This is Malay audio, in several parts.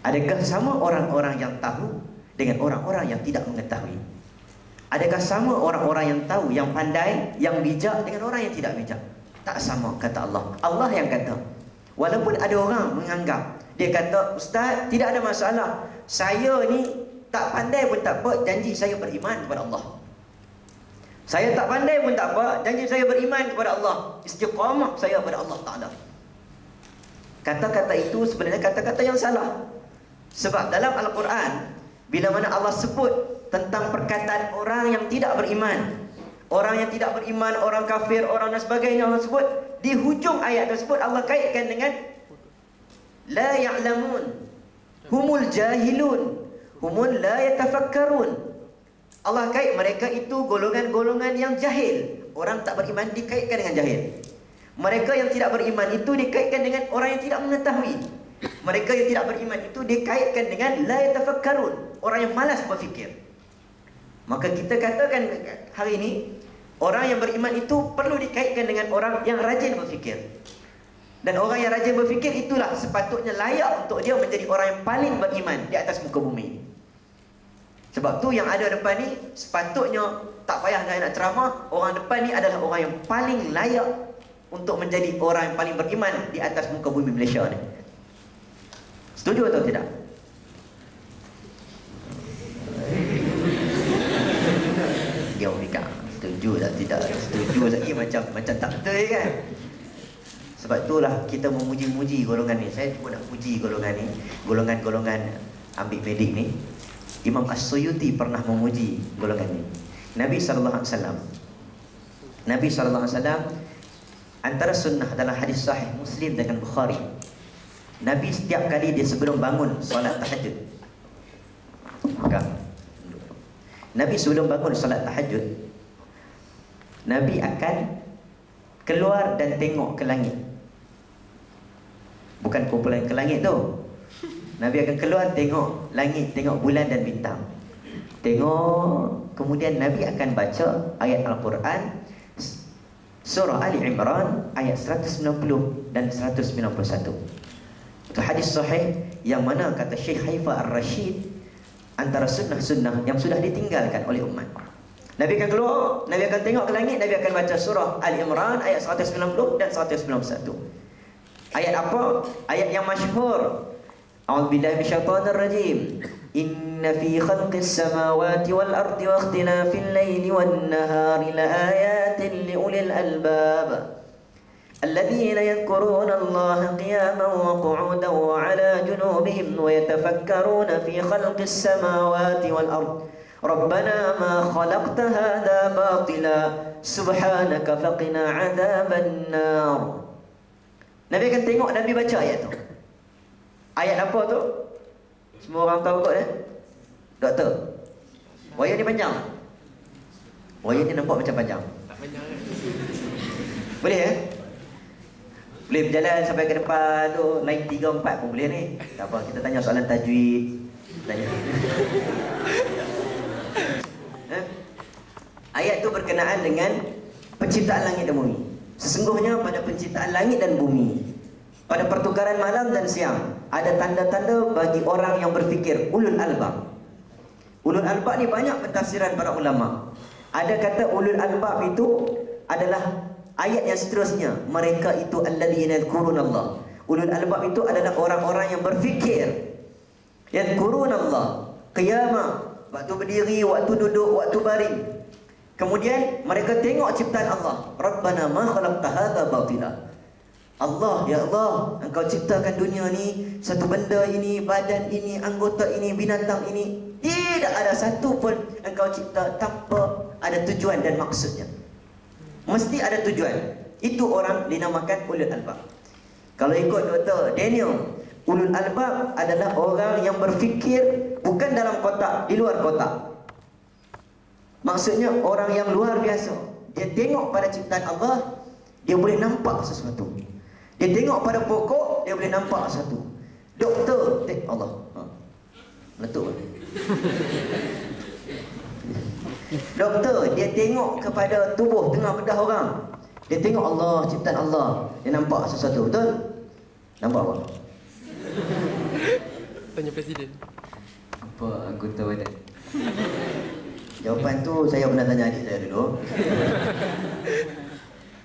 Adakah sama orang-orang yang tahu dengan orang-orang yang tidak mengetahui? Adakah sama orang-orang yang tahu, yang pandai, yang bijak dengan orang yang tidak bijak? Tak sama, kata Allah. Allah yang kata. Walaupun ada orang menganggap, dia kata, Ustaz, tidak ada masalah, saya ni tak pandai pun tak apa, janji saya beriman kepada Allah. Saya tak pandai pun tak apa, janji saya beriman kepada Allah. Istiqamah saya kepada Allah Ta'ala. Kata-kata itu sebenarnya kata-kata yang salah. Sebab dalam Al-Quran, bila mana Allah sebut tentang perkataan orang yang tidak beriman, orang yang tidak beriman, orang kafir, orang dan sebagainya, Allah sebut, di hujung ayat tersebut Allah kaitkan dengan la ya'lamun, humul jahilun, humul la yatafakkarun. Allah kait mereka itu golongan-golongan yang jahil. Orang tak beriman dikaitkan dengan jahil. Mereka yang tidak beriman itu dikaitkan dengan orang yang tidak mengetahui. Mereka yang tidak beriman itu dikaitkan dengan la yatafakkarun, orang yang malas berfikir. Maka kita katakan hari ini, orang yang beriman itu perlu dikaitkan dengan orang yang rajin berfikir. Dan orang yang rajin berfikir itulah sepatutnya layak untuk dia menjadi orang yang paling beriman di atas muka bumi. Sebab tu yang ada depan ni sepatutnya tak payah nak ceramah, orang depan ni adalah orang yang paling layak untuk menjadi orang yang paling beriman di atas muka bumi Malaysia ni. Setuju atau tidak? Dia Mika, setuju tak tidak? Setuju lagi macam tak betul kan? Sebab itulah kita memuji-muji golongan ni. Saya cuma nak puji golongan ni, golongan-golongan ambil medik ni. Imam As-Suyuti pernah memuji golongan ni. Nabi SAW, Nabi SAW, antara sunnah dalam hadis sahih Muslim dengan Bukhari, Nabi setiap kali dia sebelum bangun solat tahajud, Nabi sebelum bangun solat tahajud, Nabi akan keluar dan tengok ke langit. Bukan kumpulan ke langit tu. Nabi akan keluar tengok langit, tengok bulan dan bintang. Tengok, kemudian Nabi akan baca ayat Al-Quran surah Ali Imran ayat 190 dan 191. Itu hadis sahih yang mana kata Syekh Haifah Ar-Rashid antara sunnah-sunnah yang sudah ditinggalkan oleh umat. Nabi akan keluar, Nabi akan tengok ke langit, Nabi akan baca surah Ali Imran ayat 190 dan 191. Ayat apa? Ayat yang masyhur. A'udzubillahi minasyaitonir rajim. Inna fi khalqis samawati wal ardi wa ikhtilafil laili wan nahari laayatin liulil albab. الذين يذكرون الله قياما وقعودا وعلى جنوبهم ويتفكرون في خلق السماوات والأرض ربنا ما خلقت هذا باطلا سبحانك فقنا عذاب النار. Nabi akan tengok, Nabi baca ayat tu. Ayat apa tu? Semua orang tahu kot Doktor, wayar ni panjang? Wayar ni nampak macam panjang? Tak panjang kan? Boleh boleh berjalan sampai ke depan tu, naik 3-4 pun boleh ni. Tak apa, kita tanya soalan tajwid. Tanya. Ayat tu berkenaan dengan penciptaan langit dan bumi. Sesungguhnya pada penciptaan langit dan bumi, pada pertukaran malam dan siang, ada tanda-tanda bagi orang yang berfikir, ulul albab. Ulul albab ni banyak pentafsiran para ulama. Ada kata ulul albab itu adalah ayat yang seterusnya, mereka itu alladzina yadhkurunallah. Ulul albab itu adalah orang-orang yang berfikir. Yadhkurunallah qiyama, waktu berdiri, waktu duduk, waktu baring. Kemudian mereka tengok ciptaan Allah. Rabbana ma khalaqta hadza batila. Allah, ya Allah, Engkau ciptakan dunia ni, satu benda ini, badan ini, anggota ini, binatang ini, tidak ada satu pun Engkau cipta tanpa ada tujuan dan maksudnya. Mesti ada tujuan. Itu orang dinamakan ulul albab. Kalau ikut Dr. Daniel, ulul albab adalah orang yang berfikir bukan dalam kotak, di luar kotak. Maksudnya orang yang luar biasa. Dia tengok pada ciptaan Allah, dia boleh nampak sesuatu. Dia tengok pada pokok, dia boleh nampak sesuatu. Doktor, Allah, meletup. Doktor, dia tengok kepada tubuh tengah bedah orang. Dia tengok Allah, ciptaan Allah. Dia nampak sesuatu, betul? Nampak apa? tanya Presiden. Apa anggota badan? Jawapan tu saya pernah tanya adik saya dulu.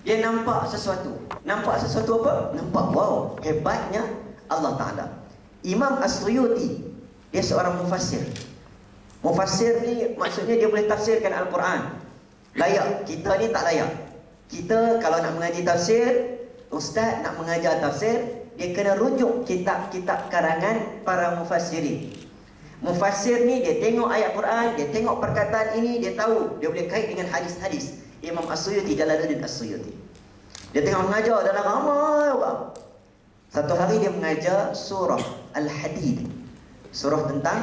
Dia nampak sesuatu. Nampak sesuatu apa? Nampak, wow, hebatnya Allah Ta'ala. Imam As-Suyuti, dia seorang mufassir. Mufassir ni maksudnya dia boleh tafsirkan Al-Quran. Layak. Kita ni tak layak. Kita kalau nak mengaji tafsir, ustaz nak mengajar tafsir, dia kena rujuk kitab-kitab karangan para mufassirin. Mufassir ni dia tengok ayat Quran, dia tengok perkataan ini, dia tahu, dia boleh kait dengan hadis-hadis. Imam As-Suyuti, Jalaluddin As-Suyuti. Dia tengah mengajar dalam ramai orang. Satu hari dia mengajar surah Al-Hadid, surah tentang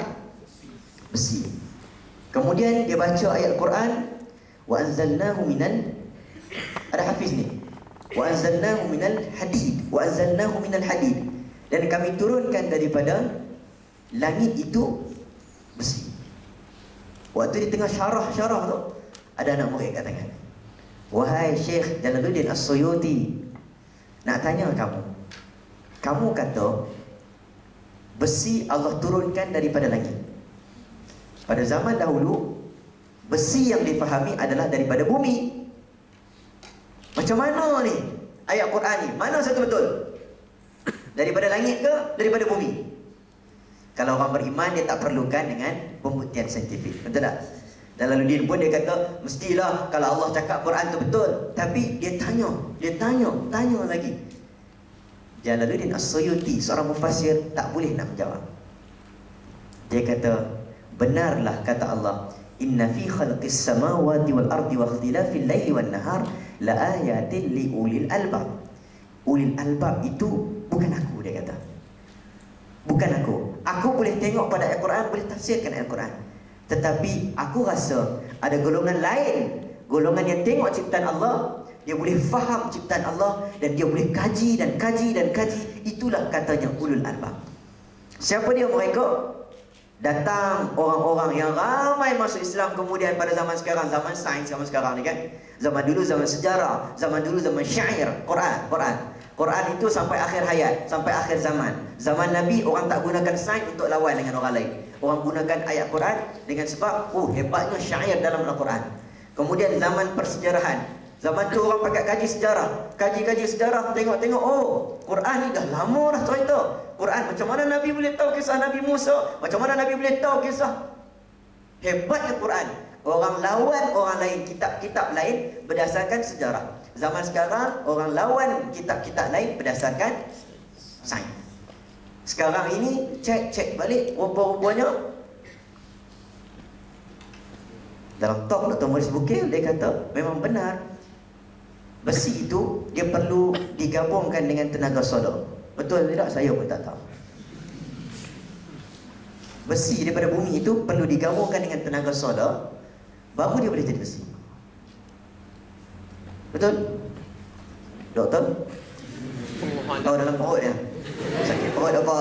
besi. Kemudian dia baca ayat Quran, wa anzalnahu minal, ada hafiz ni, wa anzalnahu minal hadid, wa anzalnahu minal hadid, dan kami turunkan daripada langit itu besi. Waktu di tengah syarah tu, ada anak murid kat tangan, wahai Syekh Jalaluddin As-Suyuti, nak tanya kamu kata besi Allah turunkan daripada langit. Pada zaman dahulu, besi yang difahami adalah daripada bumi. Macam mana ni ayat Quran ni? Mana satu betul? Daripada langit ke daripada bumi? Kalau orang beriman, dia tak perlukan dengan pembuktian saintifik. Betul tak? Jalaluddin pun dia kata, mestilah kalau Allah cakap Quran tu betul. Tapi dia tanya lagi. Jalaluddin As-Suyuti, seorang mufassir, tak boleh nak menjawab. Dia kata, benarlah kata Allah, inna fi khalqis samawati wal ardi wa ikhtilafil laili wan nahar la ayatin li ulil albab. Ulil albab itu bukan aku, dia kata. Bukan aku. Aku boleh tengok pada ayat Quran, boleh tafsirkan ayat Quran. Tetapi aku rasa ada golongan lain, golongan yang tengok ciptaan Allah, dia boleh faham ciptaan Allah, dan dia boleh kaji dan kaji dan kaji. Itulah katanya ulul albab. Siapa dia mereka? Datang orang-orang yang ramai masuk Islam kemudian pada zaman sekarang, zaman sains zaman sekarang ni kan. Zaman dulu zaman sejarah, zaman dulu zaman syair, Quran itu sampai akhir hayat, sampai akhir zaman. Zaman Nabi orang tak gunakan sains untuk lawan dengan orang lain. Orang gunakan ayat Quran dengan sebab hebatnya syair dalam Al-Quran. Kemudian zaman persejarahan, zaman tu orang pakai kaji sejarah, kaji sejarah, tengok-tengok, Quran ni dah lama dah cerita. Quran macam mana Nabi boleh tahu kisah Nabi Musa? Macam mana Nabi boleh tahu kisah? Hebatnya Quran. Orang lawan orang lain, kitab-kitab lain berdasarkan sejarah. Zaman sekarang orang lawan kitab-kitab lain berdasarkan sains. Sekarang ini cek balik, rupa-rupanya dalam talk Dr. Maurice Bucaille, dia kata memang benar besi itu dia perlu digabungkan dengan tenaga solar. Betul tidak? Saya pun tak tahu. Besi daripada bumi itu perlu digabungkan dengan tenaga solar, baru dia boleh jadi besi. Betul? Doktor? Tahu dalam perut dia sakit perut apa?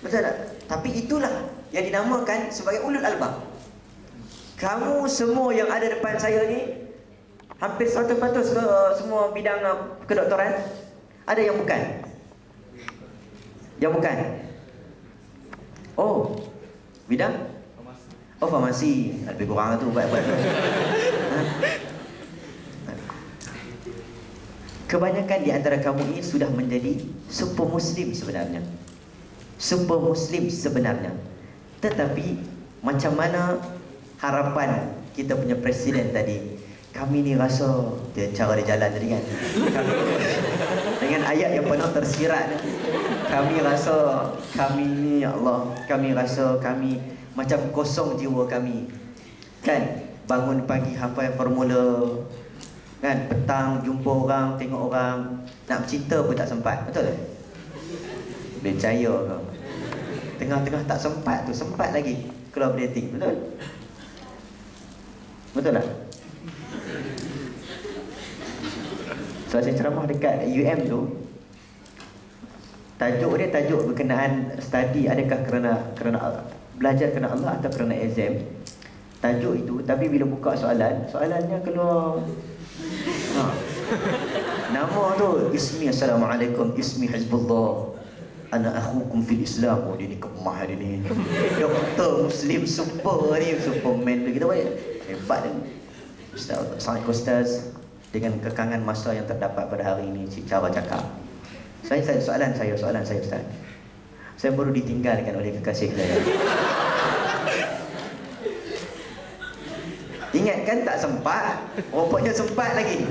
Betul tak? Tapi itulah yang dinamakan sebagai ulul albab. Kamu semua yang ada depan saya ni hampir 100% ke semua bidang kedoktoran? Ada yang bukan? Yang bukan? Bidang? Farmasi. Lebih kurang tu buat. Kebanyakan di antara kamu ini sudah menjadi super muslim sebenarnya. Super muslim sebenarnya. Tetapi macam mana harapan kita punya presiden tadi? Kami ni rasa, dia cara dia jalan tadi kan, dengan ayat yang penuh tersirat, kami rasa kami ni, ya Allah, kami rasa kami macam kosong jiwa kami kan. Bangun pagi hafal formula kan, petang jumpa orang, tengok orang, nak bercinta pun tak sempat. Betul tak? Boleh percaya kau. Tengah-tengah tak sempat tu, sempat lagi keluar dating. Betul? Betul tak? So saya ceramah dekat UM tu, tajuk dia tajuk berkenaan study, adakah kerana belajar kerana Allah atau kerana exam. Tajuk itu, tapi bila buka soalannya keluar nama tu, ismi Assalamualaikum, ismi Hizbullah, Ana akhukum fil Islam. Oh, dia ni kemah dia ni. Doktor Muslim super ni, Superman dia. Kita boleh hebat dia. Ustaz, dengan kekangan masa yang terdapat pada hari ini, cara cakap. Soalan saya Ustaz. Saya baru ditinggalkan oleh kekasih saya. Ingat kan tak sempat? Rupanya sempat lagi.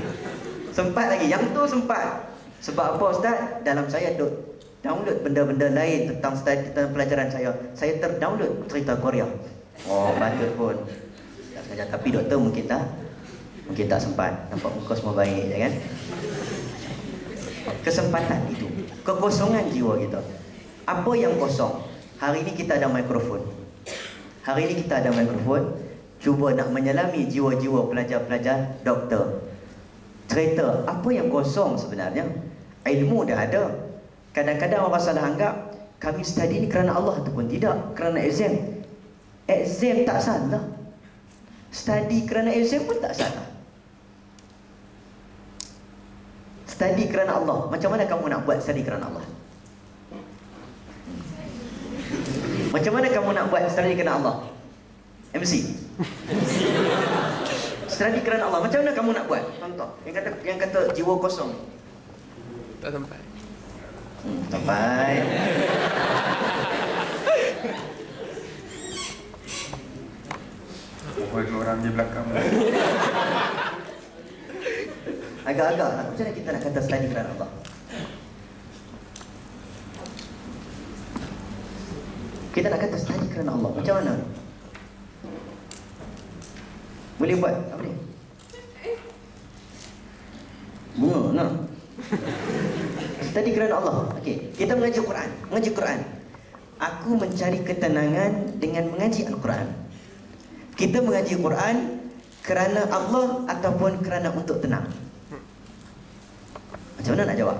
Yang tu sempat. Sebab apa Ustaz? Dalam saya download benda-benda lain tentang pelajaran saya. Saya terdownload cerita Korea. Oh, patut pun. Tak sengaja. Tapi doktor mungkin tak sempat. Nampak muka semua baik je kan? Kesempatan itu, kekosongan jiwa kita. Apa yang kosong? Hari ini kita ada mikrofon. Cuba nak menyelami jiwa-jiwa pelajar-pelajar doktor. Cerita apa yang kosong sebenarnya? Ilmu dah ada. Kadang-kadang orang salah anggap kami study ni kerana Allah ataupun tidak, kerana exam. Exam tak salah. Study kerana exam pun tak salah. Study kerana Allah. Macam mana kamu nak buat study kerana Allah? Macam mana kamu nak buat study kerana Allah? MC. Study kerana Allah. Macam mana kamu nak buat? Contoh. Yang kata jiwa kosong. Tak sampai. Sampai. Boleh orang di belakang. Agak-agak lah. Macam mana kita nak kata study kerana Allah? Kita nak kata study kerana Allah. Macam mana? Boleh buat? Apa ni? Bunga, nak? Study kerana Allah. Okey, kita mengaji Quran. Aku mencari ketenangan dengan mengaji Al-Quran. Kita mengaji Quran kerana Allah ataupun kerana untuk tenang? Macam mana nak jawab?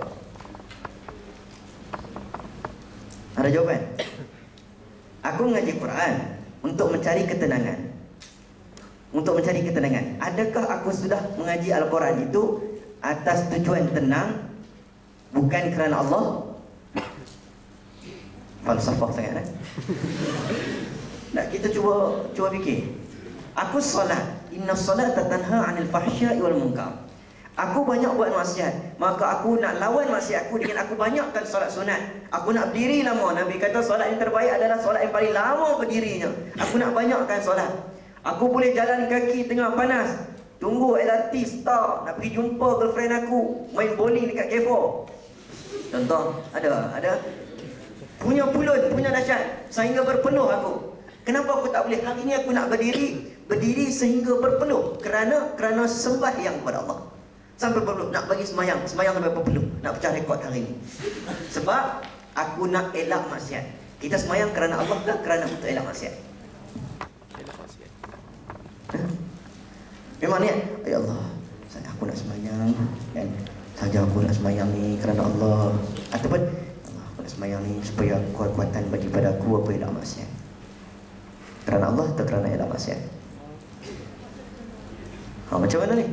Ada jawapan? Aku mengaji Quran untuk mencari ketenangan. Adakah aku sudah mengaji Al-Quran itu atas tujuan tenang, bukan kerana Allah? Falsafah sangat, Nak kita cuba fikir. Aku solat. Inna salata tanha 'anil fahsya'i wal munkar. Aku banyak buat maksiat, maka aku nak lawan maksiat aku dengan aku banyakkan solat sunat. Aku nak berdiri lama. Nabi kata solat yang terbaik adalah solat yang paling lama berdirinya. Aku nak banyakkan solat. Aku boleh jalan kaki tengah panas, tunggu LRT stop, nak pergi jumpa girlfriend aku, main bowling dekat K4. Contoh, ada punya pulut, punya dahsyat sehingga berpenuh aku. Kenapa aku tak boleh? Hari ini aku nak berdiri sehingga berpenuh kerana sembahyang kepada Allah. Sampai berpeluh, nak bagi semayang sampai berpeluh, nak pecah rekod hari ini. Sebab aku nak elak maksiat. Kita semayang kerana Allah ke kerana untuk elak maksiat? Memang niat, ya Allah, aku nak semayang kan? Saja aku nak semayang ni kerana Allah. Ataupun Allah, aku nak semayang ni supaya kuat-kuatan bagi pada aku apa elak maksiat. Kerana Allah atau kerana elak maksiat? Macam mana ni?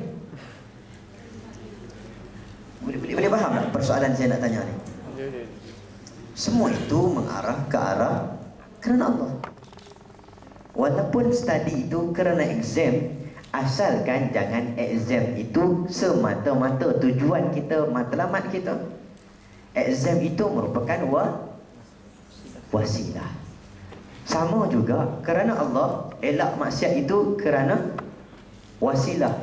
Boleh faham tak persoalan saya nak tanya ni? Semua itu mengarah ke arah kerana Allah. Walaupun study itu kerana exam, asalkan jangan exam itu semata-mata tujuan kita, matlamat kita. Exam itu merupakan wasilah. Sama juga kerana Allah, elak maksiat itu kerana wasilah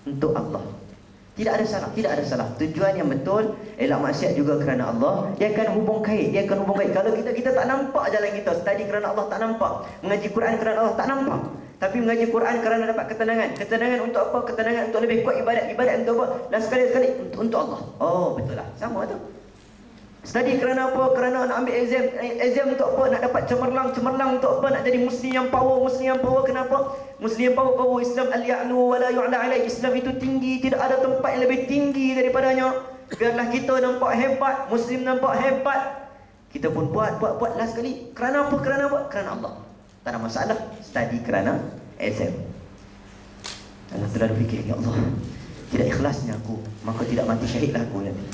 untuk Allah. Tidak ada salah. Tujuan yang betul, elak maksiat juga kerana Allah. Dia akan hubung kait. Kalau kita tak nampak jalan kita, study kerana Allah tak nampak, mengaji Quran kerana Allah tak nampak. Tapi mengaji Quran kerana dapat ketenangan. Ketenangan untuk apa? Ketenangan untuk lebih kuat ibadat. Ibadat untuk apa? Dan sekali-sekali untuk Allah. Oh, betul lah. Sama tu. Study kerana apa? Kerana nak ambil exam. Exam untuk apa? Nak dapat cemerlang. Cemerlang untuk apa? Nak jadi Muslim yang power. Muslim yang power kenapa? Muslim yang power. Islam al-ya'lu wa la yu'la alaih. Islam itu tinggi. Tidak ada tempat yang lebih tinggi daripadanya. Biarlah kita nampak hebat. Muslim nampak hebat. Kita pun buat last sekali. Kerana apa? Kerana Allah. Tak ada masalah. Study kerana exam. Allah terlalu fikir, ya Allah, tidak ikhlasnya aku, maka tidak mati syahidlah aku nanti.